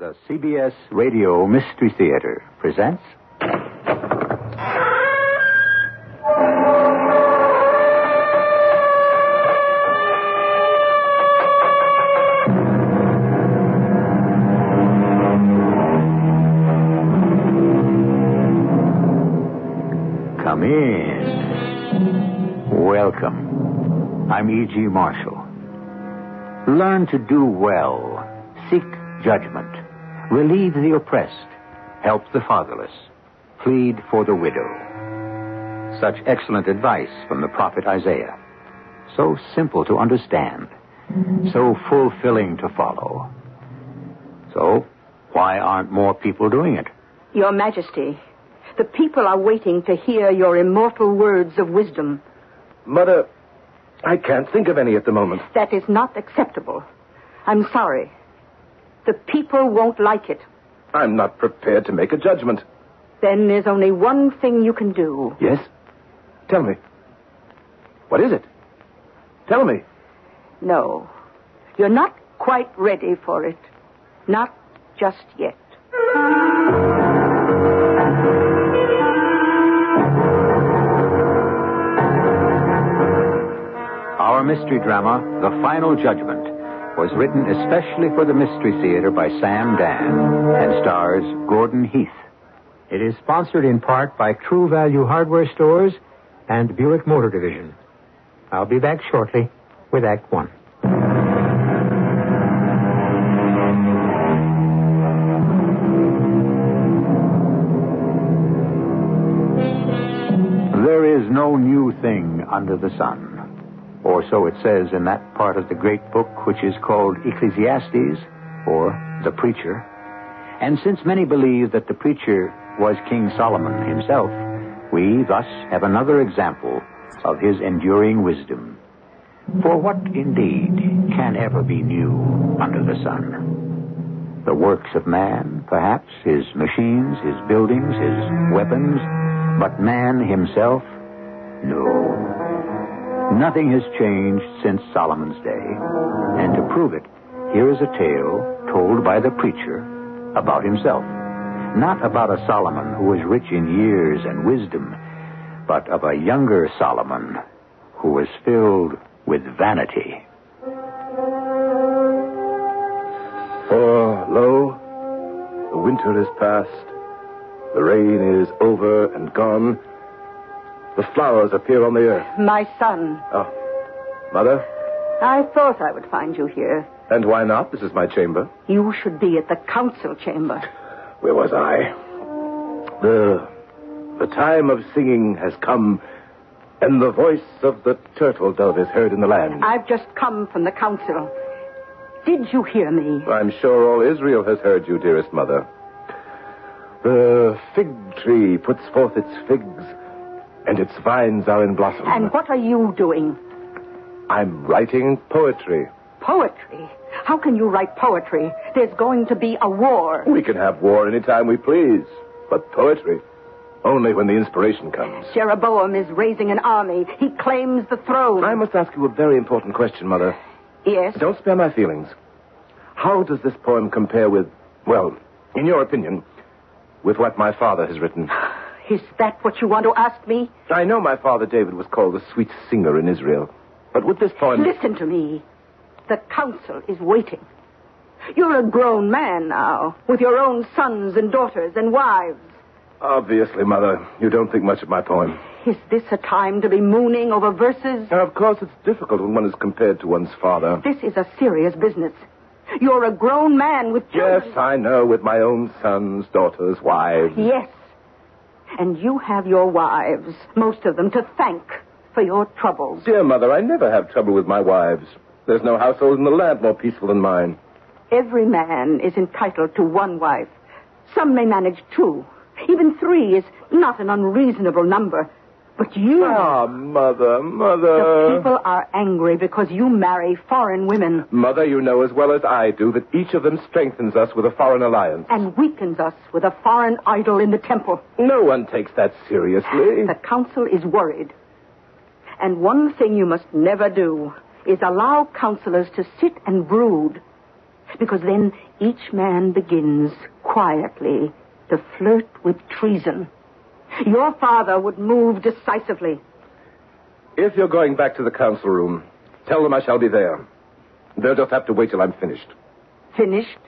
The CBS Radio Mystery Theater presents... Come in. Welcome. I'm E.G. Marshall. Learn to do well. Seek judgment. Relieve the oppressed. Help the fatherless. Plead for the widow. Such excellent advice from the prophet Isaiah. So simple to understand. So fulfilling to follow. So, why aren't more people doing it? Your Majesty, the people are waiting to hear your immortal words of wisdom. Mother, I can't think of any at the moment. That is not acceptable. I'm sorry. The people won't like it. I'm not prepared to make a judgment. Then there's only one thing you can do. Yes? Tell me. What is it? Tell me. No. You're not quite ready for it. Not just yet. Our mystery drama, The Final Judgment, was written especially for the Mystery Theater by Sam Dann and stars Gordon Heath. It is sponsored in part by True Value Hardware Stores and Buick Motor Division. I'll be back shortly with Act One. There is no new thing under the sun. Or so it says in that part of the great book which is called Ecclesiastes, or the Preacher. And since many believe that the Preacher was King Solomon himself, we thus have another example of his enduring wisdom. For what, indeed, can ever be new under the sun? The works of man, perhaps, his machines, his buildings, his weapons, but man himself? No. Nothing has changed since Solomon's day. And to prove it, here is a tale told by the Preacher about himself. Not about a Solomon who was rich in years and wisdom, but of a younger Solomon who was filled with vanity. For, lo, the winter is past, the rain is over and gone, the flowers appear on the earth. My son. Oh, Mother? I thought I would find you here. And why not? This is my chamber. You should be at the council chamber. Where was I? The time of singing has come, and the voice of the turtle dove is heard in the land. I've just come from the council. Did you hear me? I'm sure all Israel has heard you, dearest mother. The fig tree puts forth its figs, and its vines are in blossom. And what are you doing? I'm writing poetry. Poetry? How can you write poetry? There's going to be a war. We can have war any time we please. But poetry, only when the inspiration comes. Jeroboam is raising an army. He claims the throne. I must ask you a very important question, Mother. Yes? Don't spare my feelings. How does this poem compare with, well, in your opinion, with what my father has written? Is that what you want to ask me? I know my father David was called the sweet singer in Israel. But with this poem... Listen to me. The council is waiting. You're a grown man now, with your own sons and daughters and wives. Obviously, Mother, you don't think much of my poem. Is this a time to be mooning over verses? Now, of course, it's difficult when one is compared to one's father. This is a serious business. You're a grown man with children. Yes, I know, with my own sons, daughters, wives. Yes. And you have your wives, most of them, to thank for your troubles. Dear Mother, I never have trouble with my wives. There's no household in the land more peaceful than mine. Every man is entitled to one wife. Some may manage 2. Even 3 is not an unreasonable number. But you... Ah, Mother. The people are angry because you marry foreign women. Mother, you know as well as I do that each of them strengthens us with a foreign alliance. And weakens us with a foreign idol in the temple. No one takes that seriously. The council is worried. And one thing you must never do is allow counselors to sit and brood. Because then each man begins quietly to flirt with treason. Your father would move decisively. If you're going back to the council room, tell them I shall be there. They'll just have to wait till I'm finished. Finished?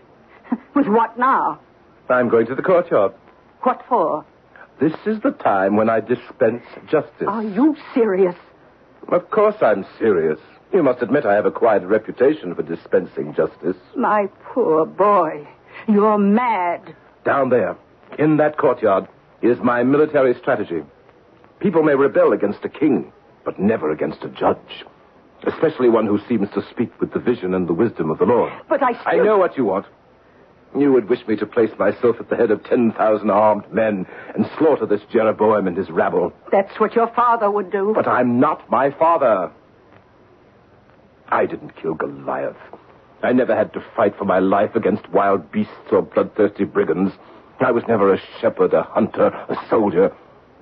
With what now? I'm going to the courtyard. What for? This is the time when I dispense justice. Are you serious? Of course I'm serious. You must admit I have acquired a reputation for dispensing justice. My poor boy. You're mad. Down there, in that courtyard, is my military strategy. People may rebel against a king, but never against a judge. Especially one who seems to speak with the vision and the wisdom of the Lord. But I know what you want. You would wish me to place myself at the head of 10,000 armed men and slaughter this Jeroboam and his rabble. That's what your father would do. But I'm not my father. I didn't kill Goliath. I never had to fight for my life against wild beasts or bloodthirsty brigands. I was never a shepherd, a hunter, a soldier.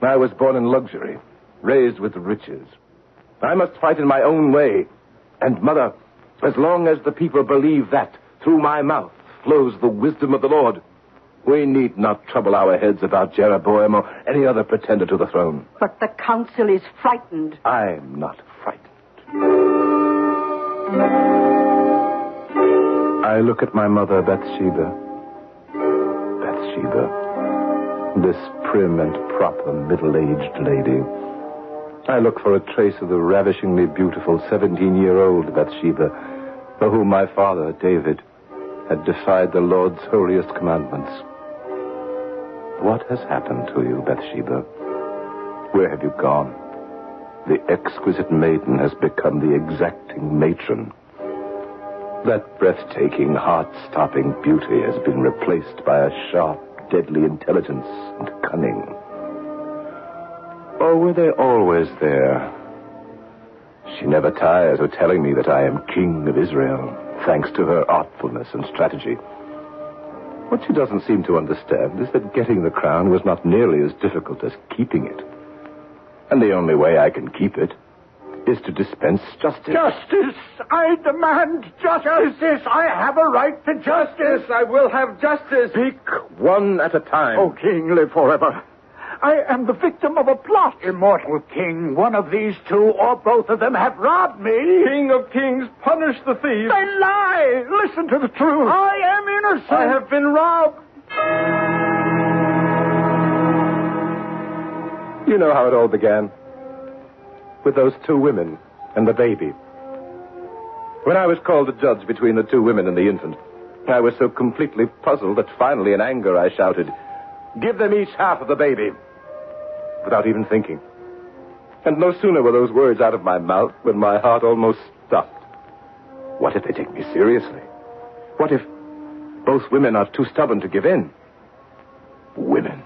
I was born in luxury, raised with riches. I must fight in my own way. And, Mother, as long as the people believe that through my mouth flows the wisdom of the Lord, we need not trouble our heads about Jeroboam or any other pretender to the throne. But the council is frightened. I'm not frightened. I look at my mother, Bathsheba. This prim and proper middle-aged lady. I look for a trace of the ravishingly beautiful 17-year-old Bathsheba, for whom my father, David, had defied the Lord's holiest commandments. What has happened to you, Bathsheba? Where have you gone? The exquisite maiden has become the exacting matron. That breathtaking, heart-stopping beauty has been replaced by a sharp, deadly intelligence and cunning. Or were they always there? She never tires of telling me that I am king of Israel, thanks to her artfulness and strategy. What she doesn't seem to understand is that getting the crown was not nearly as difficult as keeping it. And the only way I can keep it is to dispense justice. Justice! I demand justice! Justice! I have a right to justice! I will have justice! Speak one at a time. Oh, King, live forever. I am the victim of a plot. Immortal King, one of these two or both of them have robbed me. King of kings, punish the thief. They lie! Listen to the truth. I am innocent. I have been robbed. You know how it all began. With those two women and the baby. When I was called to judge between the two women and the infant, I was so completely puzzled that finally in anger I shouted, "Give them each half of the baby," without even thinking. And no sooner were those words out of my mouth when my heart almost stopped. What if they take me seriously? What if both women are too stubborn to give in? Women.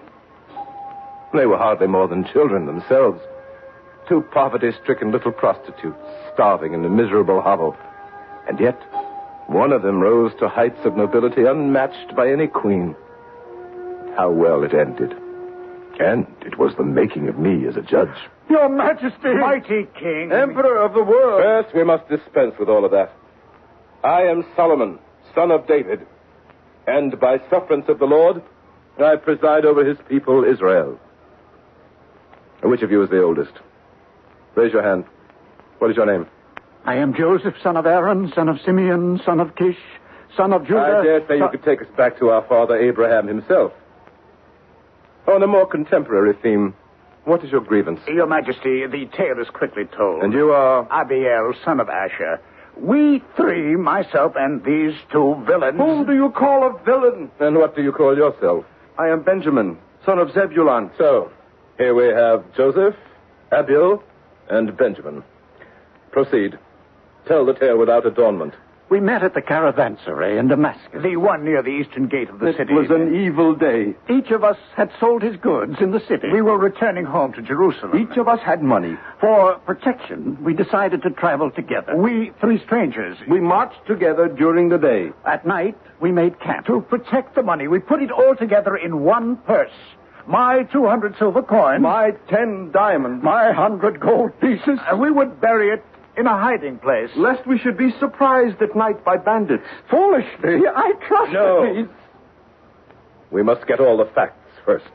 They were hardly more than children themselves. Two poverty-stricken little prostitutes, starving in a miserable hovel. And yet, one of them rose to heights of nobility unmatched by any queen. How well it ended. And it was the making of me as a judge. Your Majesty! Mighty King! Emperor of the world! First, we must dispense with all of that. I am Solomon, son of David. And by sufferance of the Lord, I preside over his people, Israel. Which of you is the oldest? Raise your hand. What is your name? I am Joseph, son of Aaron, son of Simeon, son of Kish, son of Judah. I dare say you could take us back to our father Abraham himself. On a more contemporary theme, what is your grievance? Your Majesty, the tale is quickly told. And you are? Abiel, son of Asher. We three, myself and these two villains... Whom do you call a villain? And what do you call yourself? I am Benjamin, son of Zebulun. So, here we have Joseph, Abiel, and Benjamin. Proceed. Tell the tale without adornment. We met at the caravanserai in Damascus, the one near the eastern gate of the city. It was an evil day. Each of us had sold his goods in the city. We were returning home to Jerusalem. Each of us had money. For protection, we decided to travel together. We three strangers. We marched together during the day. At night, we made camp. To protect the money, we put it all together in one purse. My 200 silver coins. My 10 diamonds. My 100 gold pieces. And we would bury it in a hiding place. Lest we should be surprised at night by bandits. Foolishly, I trusted No. these. We must get all the facts first.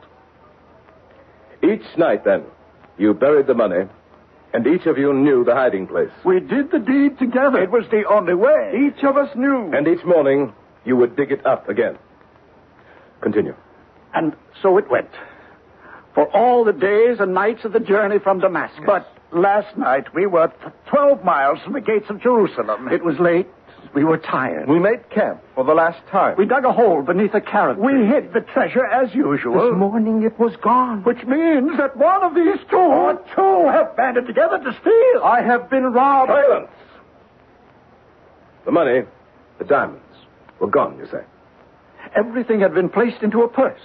Each night, then, you buried the money, and each of you knew the hiding place. We did the deed together. It was the only way. Each of us knew. And each morning, you would dig it up again. Continue. And so it went. For all the days and nights of the journey from Damascus. But last night we were 12 miles from the gates of Jerusalem. It was late. We were tired. We made camp for the last time. We dug a hole beneath a carrot tree. We hid the treasure as usual. This morning it was gone. Which means that one of these two or two have banded together to steal. I have been robbed. Silence! The money, the diamonds, were gone, you say? Everything had been placed into a purse.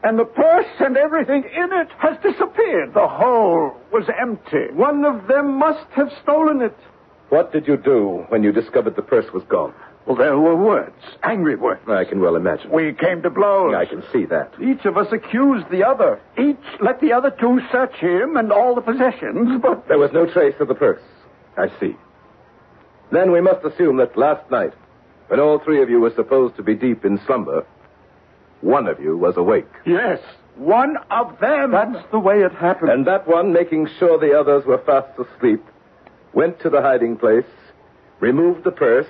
And the purse and everything in it has disappeared. The hole was empty. One of them must have stolen it. What did you do when you discovered the purse was gone? Well, there were words, angry words. I can well imagine. We came to blows. I can see that. Each of us accused the other. Each let the other two search him and all the possessions, but... There was no trace of the purse. I see. Then we must assume that last night, when all three of you were supposed to be deep in slumber, one of you was awake. Yes, one of them. That's the way it happened. And that one, making sure the others were fast asleep, went to the hiding place, removed the purse,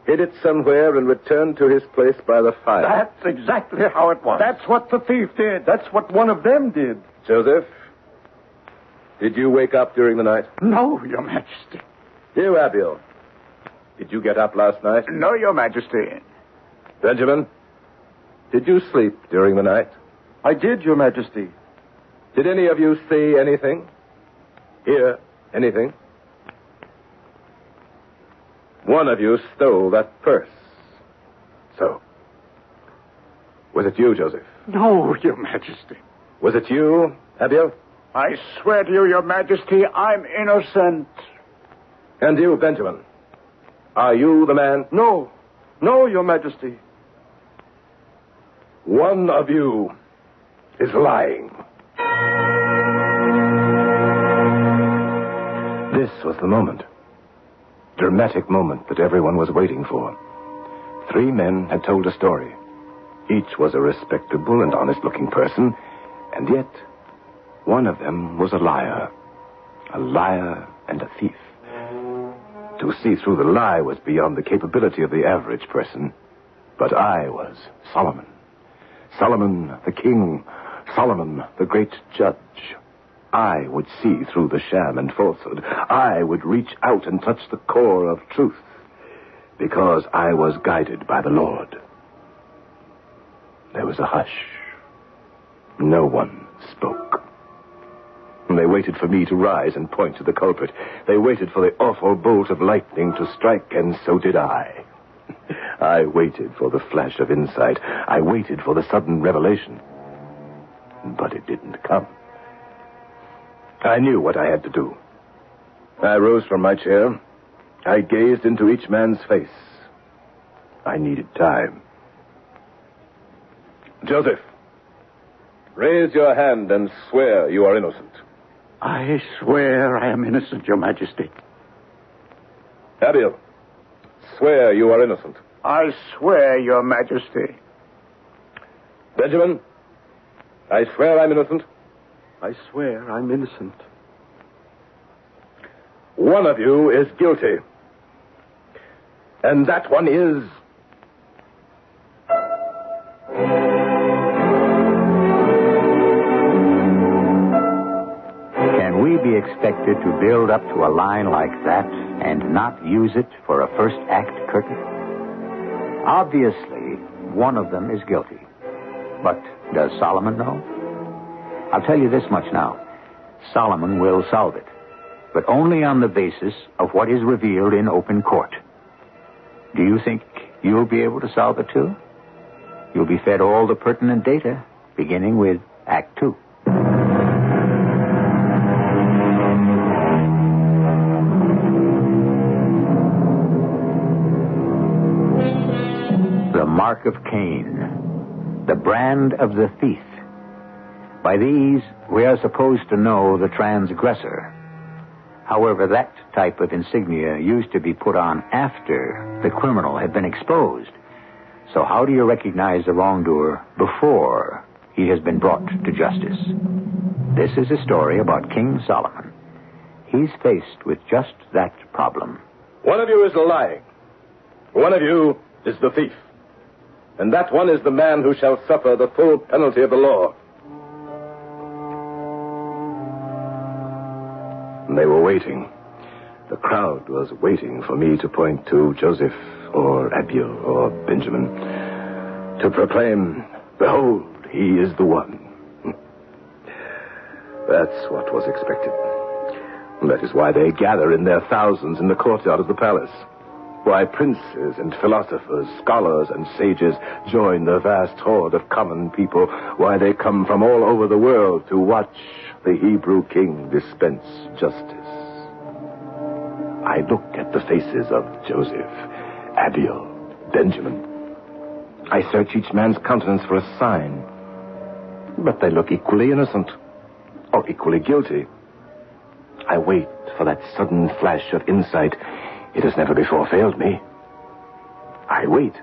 hid it somewhere, and returned to his place by the fire. That's exactly how it was. That's what the thief did. That's what one of them did. Joseph, did you wake up during the night? No, Your Majesty. You, Abiel, did you get up last night? No, Your Majesty. Benjamin, did you sleep during the night? I did, Your Majesty. Did any of you see anything? Hear anything? One of you stole that purse. So, was it you, Joseph? No, Your Majesty. Was it you, Abiel? I swear to you, Your Majesty, I'm innocent. And you, Benjamin? Are you the man? No. No, Your Majesty. One of you is lying. This was the moment. Dramatic moment that everyone was waiting for. Three men had told a story. Each was a respectable and honest-looking person, and yet one of them was a liar and a thief. To see through the lie was beyond the capability of the average person, but I was Solomon. Solomon the king, Solomon the great judge. I would see through the sham and falsehood. I would reach out and touch the core of truth, because I was guided by the Lord. There was a hush. No one spoke. They waited for me to rise and point to the culprit. They waited for the awful bolt of lightning to strike, and so did I. I waited for the flash of insight. I waited for the sudden revelation. But it didn't come. I knew what I had to do. I rose from my chair. I gazed into each man's face. I needed time. Joseph, raise your hand and swear you are innocent. I swear I am innocent, Your Majesty. Abiel, swear you are innocent. I swear, Your Majesty. Benjamin, I swear I'm innocent. I swear I'm innocent. One of you is guilty. And that one is... Can we be expected to build up to a line like that and not use it for a first act curtain? Obviously, one of them is guilty. But does Solomon know? I'll tell you this much now. Solomon will solve it, but only on the basis of what is revealed in open court. Do you think you'll be able to solve it too? You'll be fed all the pertinent data, beginning with Act 2. The mark of Cain, the brand of the thief. By these, we are supposed to know the transgressor. However, that type of insignia used to be put on after the criminal had been exposed. So how do you recognize the wrongdoer before he has been brought to justice? This is a story about King Solomon. He's faced with just that problem. One of you is lying. One of you is the thief. And that one is the man who shall suffer the full penalty of the law. And they were waiting. The crowd was waiting for me to point to Joseph or Abiel or Benjamin, to proclaim, "Behold, he is the one." That's what was expected. That is why they gather in their thousands in the courtyard of the palace. Why princes and philosophers, scholars and sages join the vast horde of common people. Why they come from all over the world to watch the Hebrew king dispense justice. I look at the faces of Joseph, Abiel, Benjamin. I search each man's countenance for a sign. But they look equally innocent or equally guilty. I wait for that sudden flash of insight. It has never before failed me. I wait.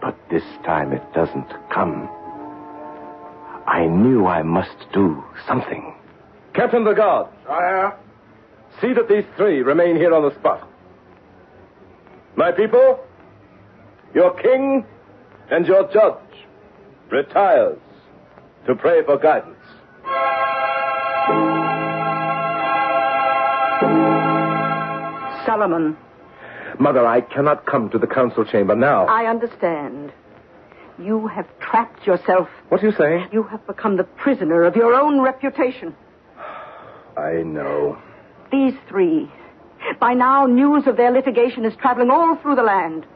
But this time it doesn't come. I knew I must do something. Captain of the guard. Sire. See that these three remain here on the spot. My people, your king and your judge retires to pray for guidance. Solomon. Mother, I cannot come to the council chamber now. I understand. You have trapped yourself. What do you say? You have become the prisoner of your own reputation. I know. These three. By now, news of their litigation is traveling all through the land.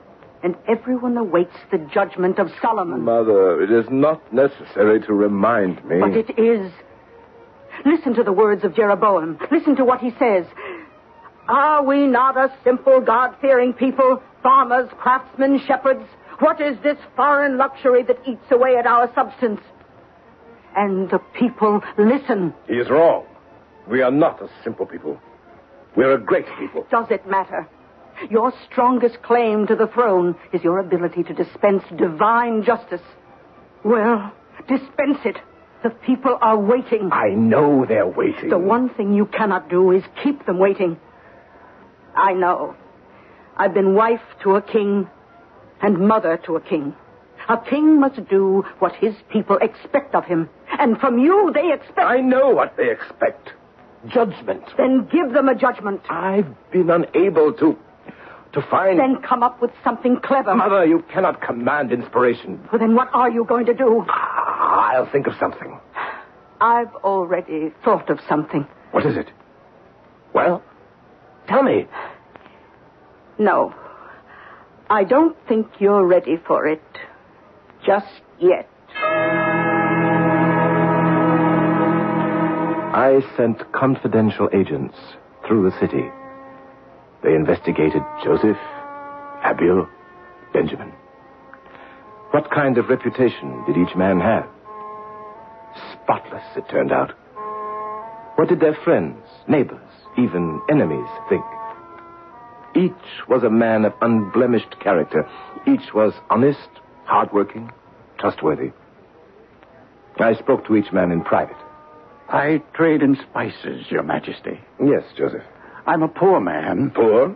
And everyone awaits the judgment of Solomon. Mother, it is not necessary to remind me. But it is. Listen to the words of Jeroboam. Listen to what he says. Are we not a simple, God-fearing people? Farmers, craftsmen, shepherds? What is this foreign luxury that eats away at our substance? And the people listen. He is wrong. We are not a simple people. We're a great people. Does it matter? Your strongest claim to the throne is your ability to dispense divine justice. Well, dispense it. The people are waiting. I know they're waiting. The one thing you cannot do is keep them waiting. I know. I've been wife to a king and mother to a king. A king must do what his people expect of him. And from you, they expect... I know what they expect. Judgment. Then give them a judgment. I've been unable to find... Then come up with something clever. Mother, you cannot command inspiration. Well, then what are you going to do? I'll think of something. I've already thought of something. What is it? Well, tell me. No. I don't think you're ready for it. Just yet. I sent confidential agents through the city. They investigated Joseph, Abiel, Benjamin. What kind of reputation did each man have? Spotless, it turned out. What did their friends, neighbors, even enemies think? Each was a man of unblemished character. Each was honest, hardworking, trustworthy. I spoke to each man in private. I trade in spices, Your Majesty. Yes, Joseph. I'm a poor man. Poor?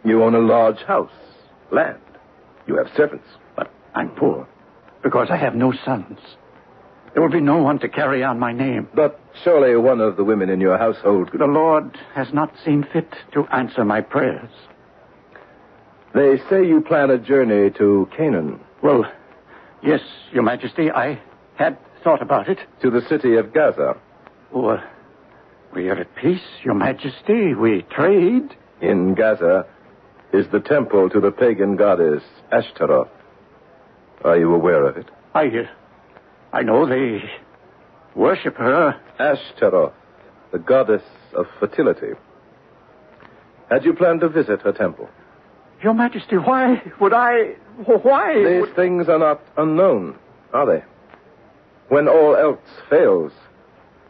You own a large house, land. You have servants. But I'm poor because I have no sons. There will be no one to carry on my name. But surely one of the women in your household could... The Lord has not seen fit to answer my prayers. They say you plan a journey to Canaan. Well, yes, Your Majesty, I had thought about it. To the city of Gaza. Oh, we are at peace, Your Majesty. We trade. In Gaza is the temple to the pagan goddess Ashtaroth. Are you aware of it? I know they worship her. Ashtaroth, the goddess of fertility. Had you planned to visit her temple? Your Majesty, why would I... Why? These things are not unknown, are they? When all else fails,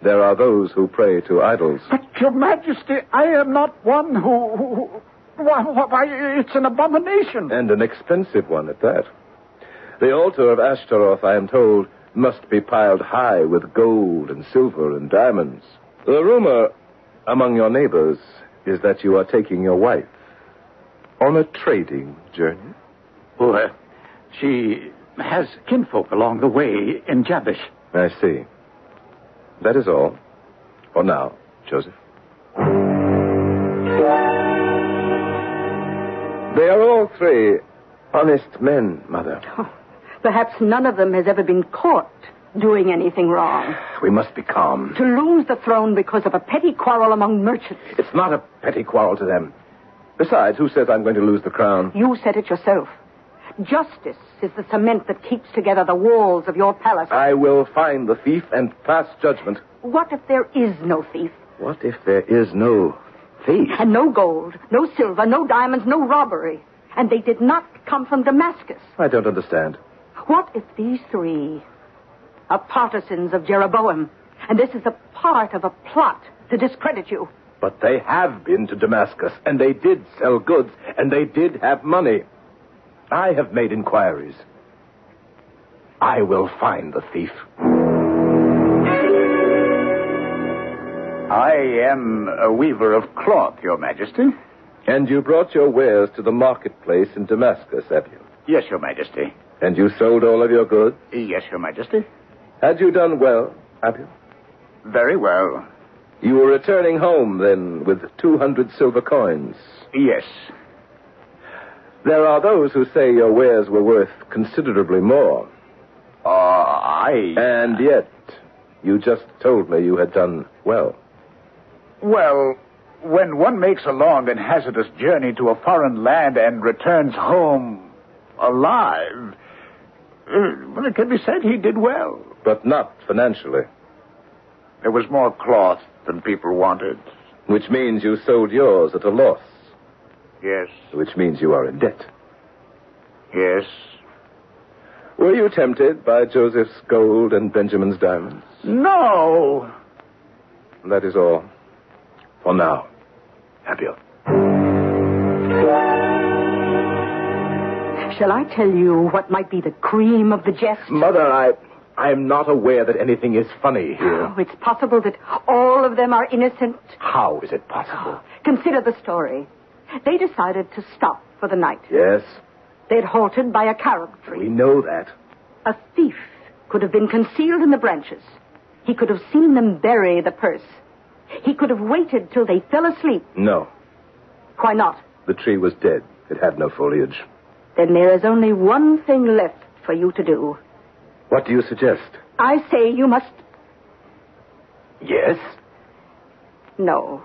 There are those who pray to idols. But, Your Majesty, I am not one who... Why, it's an abomination. And an expensive one at that. The altar of Ashtaroth, I am told, must be piled high with gold and silver and diamonds. The rumor among your neighbors is that you are taking your wife on a trading journey. Oh, she has kinfolk along the way in Jabesh. I see. That is all. For now, Joseph. They are all three honest men, Mother. Oh, perhaps none of them has ever been caught doing anything wrong. We must be calm. To lose the throne because of a petty quarrel among merchants. It's not a petty quarrel to them. Besides, who says I'm going to lose the crown? You said it yourself. Justice is the cement that keeps together the walls of your palace. I will find the thief and pass judgment. What if there is no thief? What if there is no thief? And no gold, no silver, no diamonds, no robbery. And they did not come from Damascus. I don't understand. What if these three are partisans of Jeroboam, and this is a part of a plot to discredit you? But they have been to Damascus, and they did sell goods, and they did have money. I have made inquiries. I will find the thief. I am a weaver of cloth, Your Majesty. And you brought your wares to the marketplace in Damascus, have you? Yes, Your Majesty. And you sold all of your goods? Yes, Your Majesty. Had you done well, have you? Very well. You were returning home, then, with 200 silver coins? Yes. There are those who say your wares were worth considerably more. And yet, you just told me you had done well. Well, when one makes a long and hazardous journey to a foreign land and returns home alive, well, it can be said he did well. But not financially. There was more cloth than people wanted. Which means you sold yours at a loss. Yes. Which means you are in debt. Yes. Were you tempted by Joseph's gold and Benjamin's diamonds? No. That is all. For now. Have you? Shall I tell you what might be the cream of the jest? Mother, I am not aware that anything is funny here. Oh, it's possible that all of them are innocent. How is it possible? Consider the story. They decided to stop for the night. Yes, They'd halted by a carob tree. we know that. A thief could have been concealed in the branches. He could have seen them bury the purse. He could have waited till they fell asleep. No, Why not? the tree was dead. It had no foliage. Then there is only one thing left for you to do. What do you suggest? I say you must... Yes? No,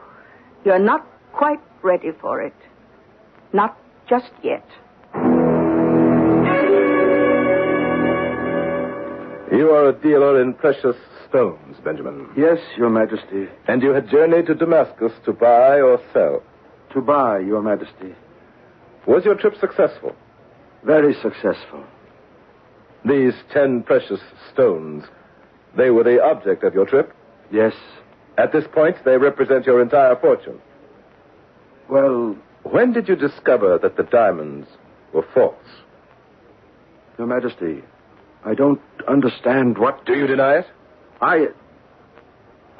you're not quite ready for it. Not just yet. You are a dealer in precious stones, Benjamin. Yes, Your Majesty. And you had journeyed to Damascus to buy or sell. To buy, Your Majesty. Was your trip successful? Very successful. These 10 precious stones, they were the object of your trip? Yes. At this point, they represent your entire fortune. Well, When did you discover that the diamonds were false? Your Majesty, I don't understand what... Do you deny it? I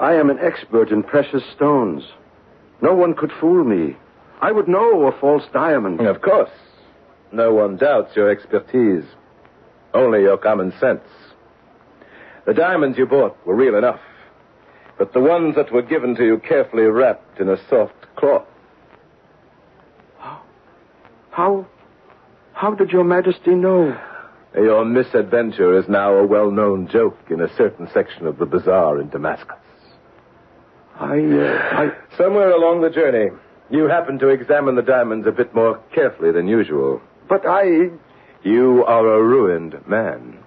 am an expert in precious stones. No one could fool me. I would know a false diamond. Of course. No one doubts your expertise. Only your common sense. The diamonds you bought were real enough. But the ones that were given to you carefully wrapped in a soft cloth. How did Your Majesty know? Your misadventure is now a well-known joke in a certain section of the bazaar in Damascus. Somewhere along the journey, you happened to examine the diamonds a bit more carefully than usual. But You are a ruined man.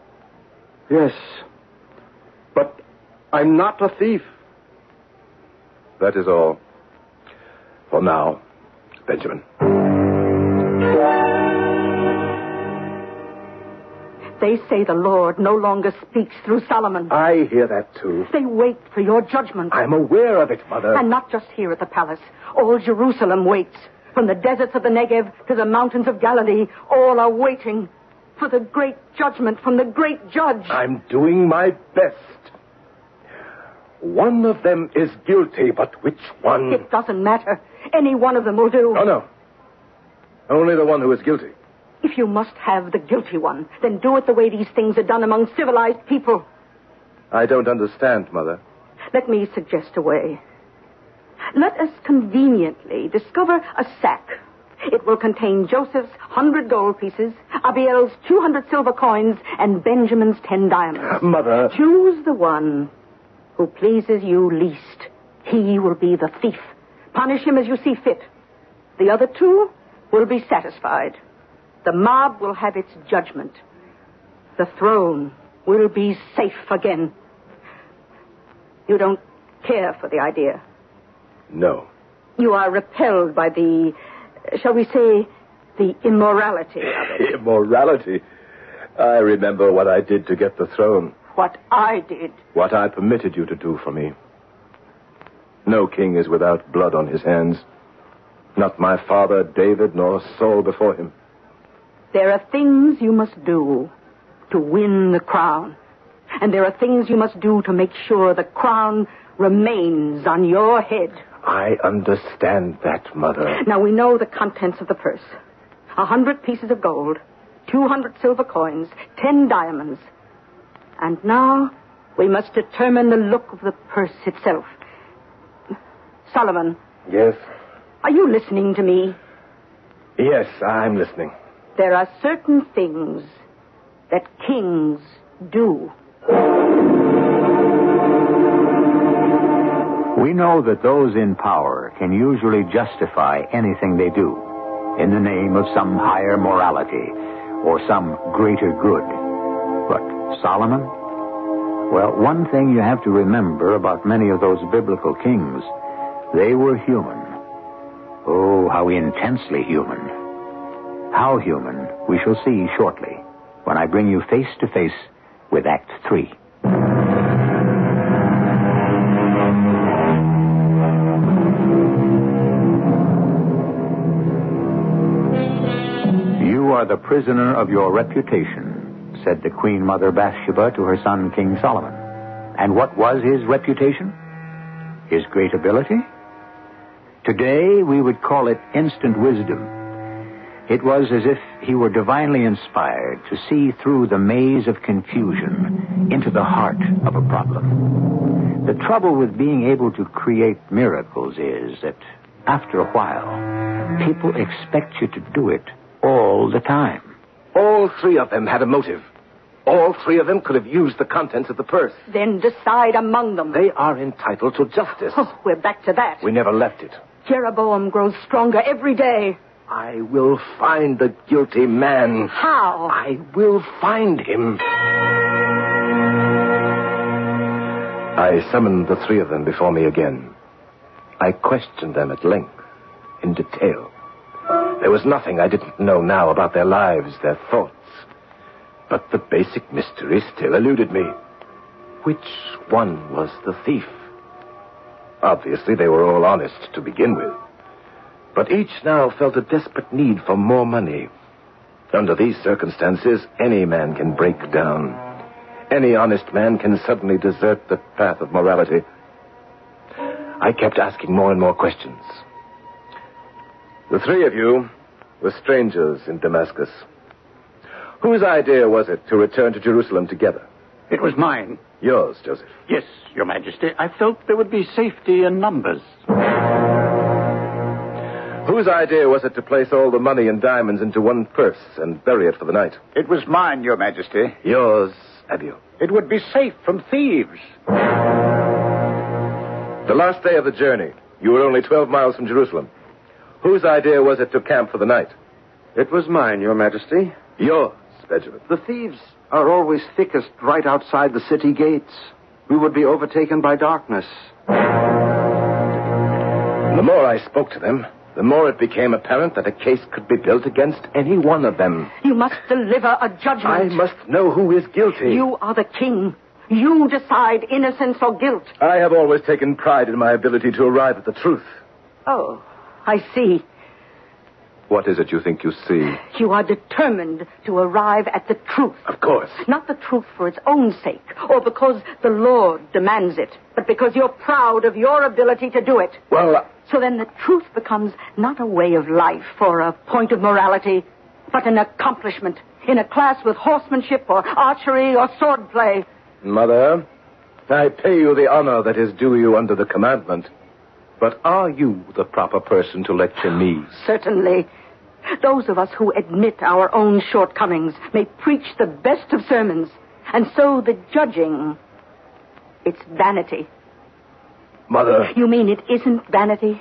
Yes. But I'm not a thief. That is all. For now, Benjamin. They say the Lord no longer speaks through Solomon. I hear that, too. They wait for your judgment. I'm aware of it, Mother. And not just here at the palace. All Jerusalem waits. From the deserts of the Negev to the mountains of Galilee, all are waiting for the great judgment from the great judge. I'm doing my best. One of them is guilty, but which one? It doesn't matter. Any one of them will do. Oh, no. Only the one who is guilty. If you must have the guilty one, then do it the way these things are done among civilized people. I don't understand, Mother. Let me suggest a way. Let us conveniently discover a sack. It will contain Joseph's 100 gold pieces, Abiel's 200 silver coins, and Benjamin's 10 diamonds. Mother. Choose the one who pleases you least. He will be the thief. Punish him as you see fit. The other two will be satisfied. The mob will have its judgment. The throne will be safe again. You don't care for the idea? No. You are repelled by the, shall we say, the immorality of it. Immorality? I remember what I did to get the throne. What I did. What I permitted you to do for me. No king is without blood on his hands. Not my father David, nor Saul before him. There are things you must do to win the crown. And there are things you must do to make sure the crown remains on your head. I understand that, Mother. Now, we know the contents of the purse. 100 pieces of gold, 200 silver coins, 10 diamonds. And now we must determine the look of the purse itself. Solomon. Yes? Are you listening to me? Yes, I'm listening. There are certain things that kings do. We know that those in power can usually justify anything they do in the name of some higher morality or some greater good. But Solomon? Well, one thing you have to remember about many of those biblical kings, they were human. Oh, how intensely human. How human, we shall see shortly when I bring you face to face with Act 3. You are the prisoner of your reputation, said the Queen Mother Bathsheba to her son King Solomon. And what was his reputation? His great ability? Today we would call it instant wisdom. It was as if he were divinely inspired to see through the maze of confusion into the heart of a problem. The trouble with being able to create miracles is that after a while, people expect you to do it all the time. All three of them had a motive. All three of them could have used the contents of the purse. Then decide among them. They are entitled to justice. Oh, we're back to that. We never left it. Jeroboam grows stronger every day. I will find the guilty man. How? I will find him. I summoned the three of them before me again. I questioned them at length, in detail. There was nothing I didn't know now about their lives, their thoughts. But the basic mystery still eluded me. Which one was the thief? Obviously, they were all honest to begin with. But each now felt a desperate need for more money. Under these circumstances, any man can break down. Any honest man can suddenly desert the path of morality. I kept asking more and more questions. The three of you were strangers in Damascus. Whose idea was it to return to Jerusalem together? It was mine. Yours, Joseph. Yes, Your Majesty. I felt there would be safety in numbers. Whose idea was it to place all the money and diamonds into one purse and bury it for the night? It was mine, Your Majesty. Yours, Abiel. It would be safe from thieves. The last day of the journey, you were only 12 miles from Jerusalem. Whose idea was it to camp for the night? It was mine, Your Majesty. Yours, Benjamin. The thieves are always thickest right outside the city gates. We would be overtaken by darkness. And the more I spoke to them, the more it became apparent that a case could be built against any one of them. You must deliver a judgment. I must know who is guilty. You are the king. You decide innocence or guilt. I have always taken pride in my ability to arrive at the truth. Oh, I see. What is it you think you see? You are determined to arrive at the truth. Of course. Not the truth for its own sake, or because the Lord demands it, but because you're proud of your ability to do it. Well, So then the truth becomes not a way of life or a point of morality, but an accomplishment in a class with horsemanship or archery or swordplay. Mother, I pay you the honor that is due you under the commandment. But are you the proper person to lecture me? Certainly. Those of us who admit our own shortcomings may preach the best of sermons, and so the judging, it's vanity. Mother. You mean it isn't vanity?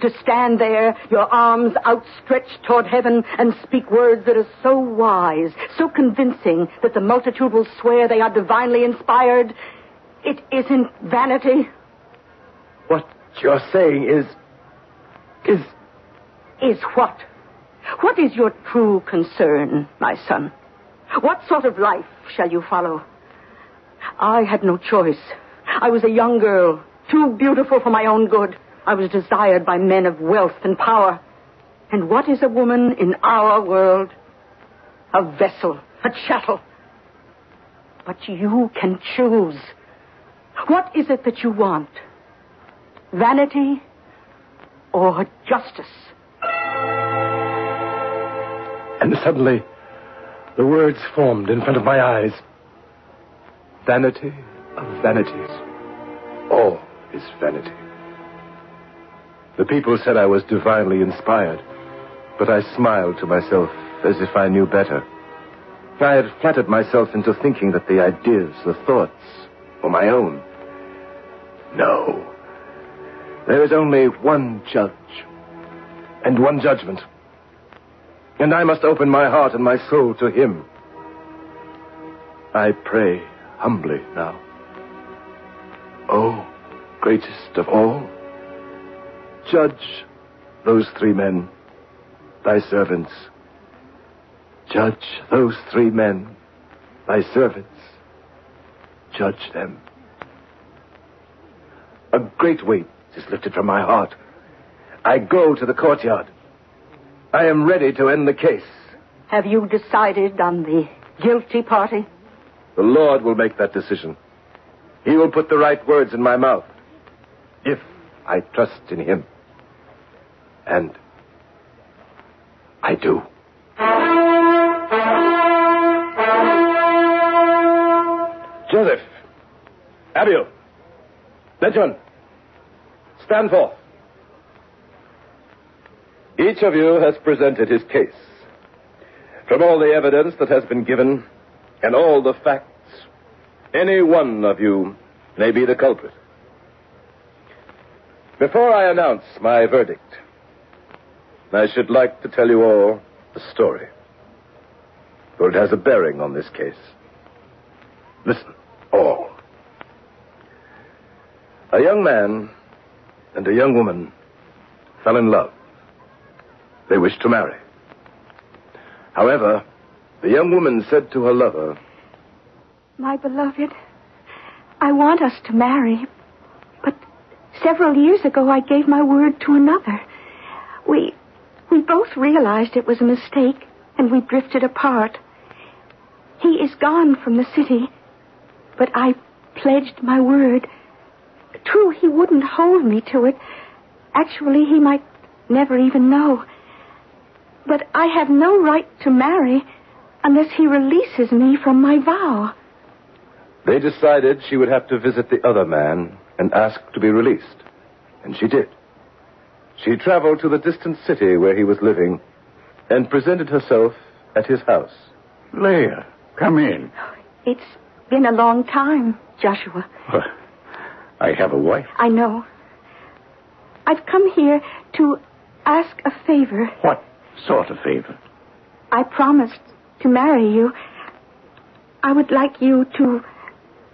To stand there, your arms outstretched toward heaven, and speak words that are so wise, so convincing, that the multitude will swear they are divinely inspired? It isn't vanity? What you're saying is Is what? What is your true concern, my son? What sort of life shall you follow? I had no choice. I was a young girl, too beautiful for my own good. I was desired by men of wealth and power. And what is a woman in our world? A vessel, a chattel. But you can choose. What is it that you want? Vanity or justice? And suddenly, the words formed in front of my eyes. Vanity of vanities. All is vanity. The people said I was divinely inspired, but I smiled to myself as if I knew better. I had flattered myself into thinking that the ideas, the thoughts, were my own. No. There is only one judge and one judgment. And I must open my heart and my soul to him. I pray humbly now. Oh, greatest of all, judge those three men, thy servants. Judge those three men, thy servants. Judge them. A great weight is lifted from my heart. I go to the courtyard. I am ready to end the case. Have you decided on the guilty party? The Lord will make that decision. He will put the right words in my mouth, if I trust in him. And I do. Joseph, Abiel, Benjamin, stand forth. Each of you has presented his case. From all the evidence that has been given and all the facts, any one of you may be the culprit. Before I announce my verdict, I should like to tell you all a story, for it has a bearing on this case. Listen, all. A young man and a young woman fell in love. They wished to marry. However, the young woman said to her lover, "My beloved, I want us to marry, but several years ago I gave my word to another. We both realized it was a mistake, and we drifted apart. He is gone from the city, but I pledged my word. True, he wouldn't hold me to it. Actually, he might never even know. But I have no right to marry unless he releases me from my vow." They decided she would have to visit the other man and ask to be released. And she did. She traveled to the distant city where he was living and presented herself at his house. Leah, come in. It's been a long time, Joshua. I have a wife. I know. I've come here to ask a favor. What sort of favor? I promised to marry you. I would like you to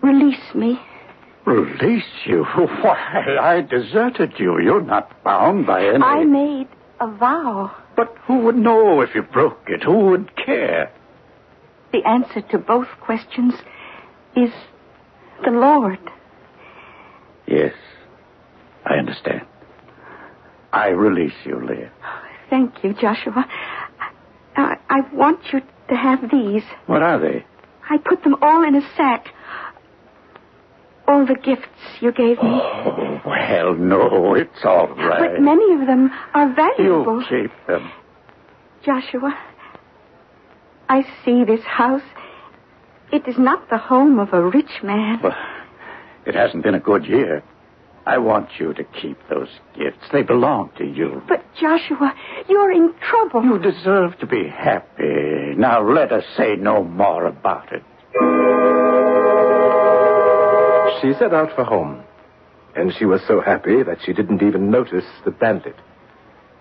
release me. Release you? Why, I deserted you. You're not bound by any... I made a vow. But who would know if you broke it? Who would care? The answer to both questions is the Lord. Yes, I understand. I release you, Leah. Thank you, Joshua. I want you to have these. What are they? I put them all in a sack. All the gifts you gave me. Oh, well, no, it's all right. But many of them are valuable. You keep them. Joshua, I see this house. It is not the home of a rich man. Well, it hasn't been a good year. I want you to keep those gifts. They belong to you. But, Joshua, you're in trouble. You deserve to be happy. Now let us say no more about it. She set out for home, and she was so happy that she didn't even notice the bandit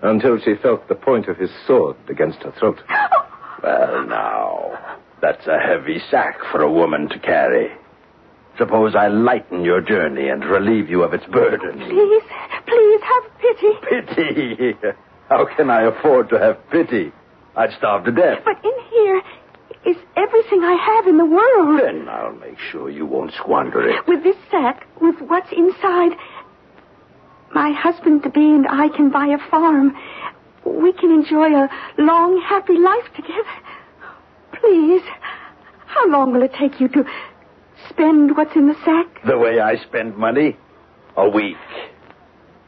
until she felt the point of his sword against her throat. Well, now, that's a heavy sack for a woman to carry. Suppose I lighten your journey and relieve you of its burden. Please have pity. Pity? How can I afford to have pity? I'd starve to death. But in here is everything I have in the world. Then I'll make sure you won't squander it. With this sack, with what's inside, my husband-to-be and I can buy a farm. We can enjoy a long, happy life together. Please, how long will it take you to spend what's in the sack? The way I spend money? A week.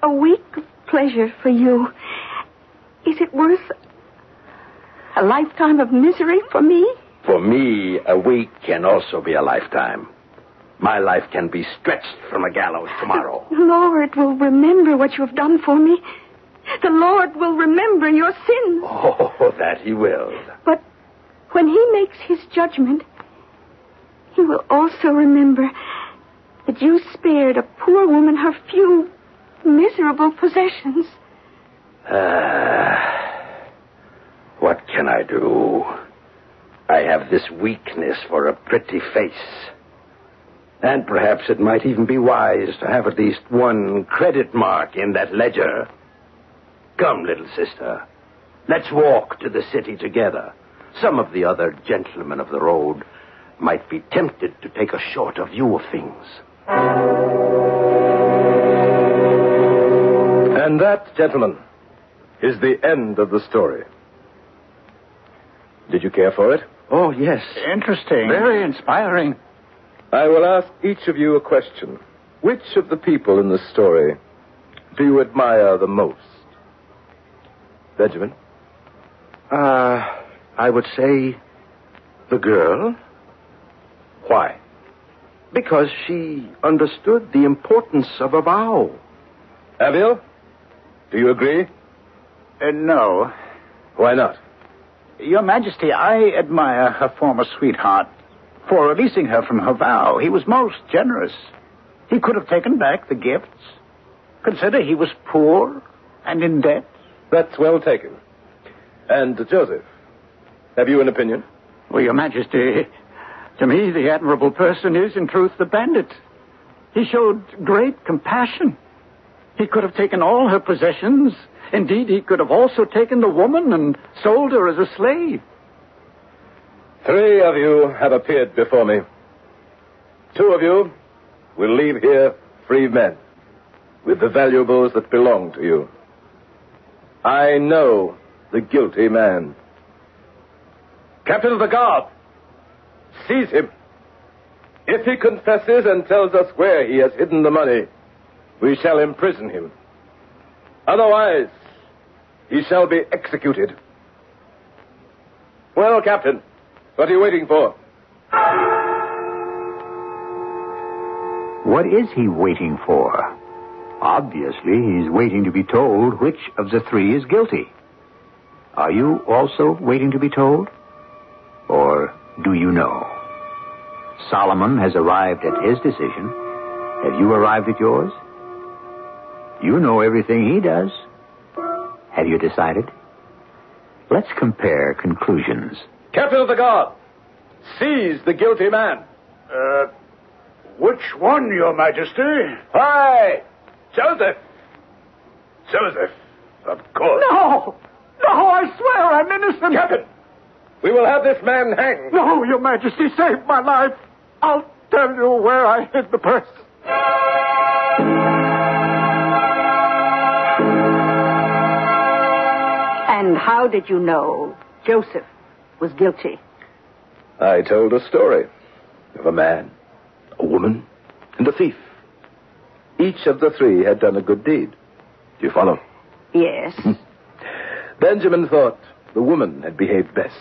A week of pleasure for you. Is it worth a lifetime of misery for me? For me, a week can also be a lifetime. My life can be stretched from a gallows tomorrow. The Lord will remember what you have done for me. The Lord will remember your sins. Oh, that he will. But when he makes his judgment, he will also remember that you spared a poor woman her few miserable possessions. What can I do? I have this weakness for a pretty face. And perhaps it might even be wise to have at least one credit mark in that ledger. Come, little sister. Let's walk to the city together. Some of the other gentlemen of the road might be tempted to take a shorter view of things. And that, gentlemen, is the end of the story. Did you care for it? Oh, yes. Interesting. Very inspiring. I will ask each of you a question. Which of the people in the story do you admire the most? Benjamin? I would say the girl. Why? Because she understood the importance of a vow. Abiel? Do you agree? No. Why not? Your Majesty, I admire her former sweetheart for releasing her from her vow. He was most generous. He could have taken back the gifts. Consider he was poor and in debt. That's well taken. And Joseph, have you an opinion? Well, Your Majesty, to me, the admirable person is, in truth, the bandit. He showed great compassion. He could have taken all her possessions. Indeed, he could have also taken the woman and sold her as a slave. 3 of you have appeared before me. 2 of you will leave here free men with the valuables that belong to you. I know the guilty man. Captain of the guard, seize him. If he confesses and tells us where he has hidden the money, we shall imprison him. Otherwise, he shall be executed. Well, Captain, what are you waiting for? What is he waiting for? Obviously, he's waiting to be told which of the 3 is guilty. Are you also waiting to be told? Or do you know? Solomon has arrived at his decision. Have you arrived at yours? You know everything he does. Have you decided? Let's compare conclusions. Captain of the guard, seize the guilty man. Which one, Your Majesty? Hi! Joseph! Joseph, Of course. No! No, I swear I'm innocent. Captain, we will have this man hanged. No, Your Majesty, save my life. I'll tell you where I hid the purse. And how did you know Joseph was guilty? I told a story of a man, a woman, and a thief. Each of the three had done a good deed. Do you follow? Yes. Benjamin thought the woman had behaved best.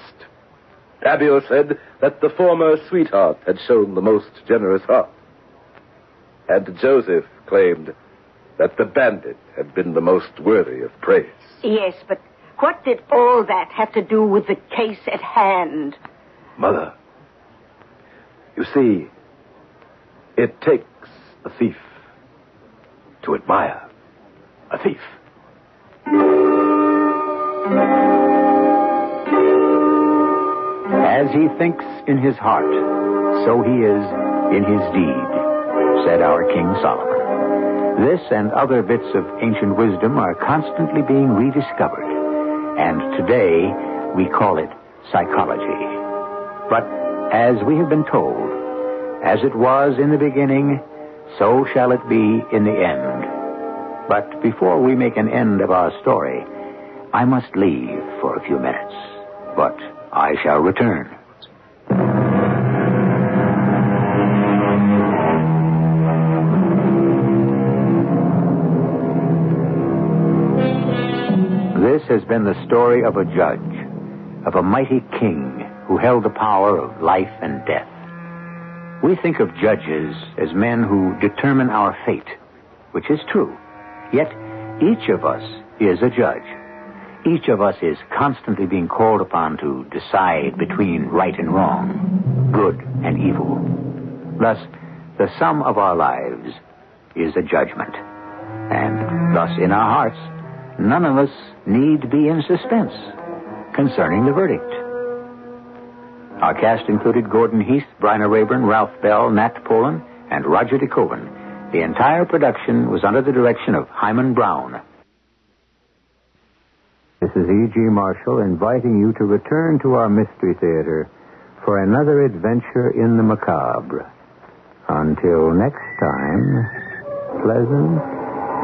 Abiel said that the former sweetheart had shown the most generous heart. And Joseph claimed that the bandit had been the most worthy of praise. Yes, but what did all that have to do with the case at hand? Mother, you see, it takes a thief to admire a thief. As he thinks in his heart, so he is in his deed, said our King Solomon. This and other bits of ancient wisdom are constantly being rediscovered, and today we call it psychology. But as we have been told, as it was in the beginning, so shall it be in the end. But before we make an end of our story, I must leave for a few minutes. But I shall return. This has been the story of a judge, of a mighty king who held the power of life and death. We think of judges as men who determine our fate, which is true. Yet each of us is a judge. Each of us is constantly being called upon to decide between right and wrong, good and evil. Thus, the sum of our lives is a judgment. And thus, in our hearts, none of us need be in suspense concerning the verdict. Our cast included Gordon Heath, Bryna Raeburn, Ralph Bell, Nat Polen, and Roger de Koven. The entire production was under the direction of Hyman Brown. This is E.G. Marshall inviting you to return to our Mystery Theater for another adventure in the macabre. Until next time, pleasant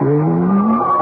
dreams.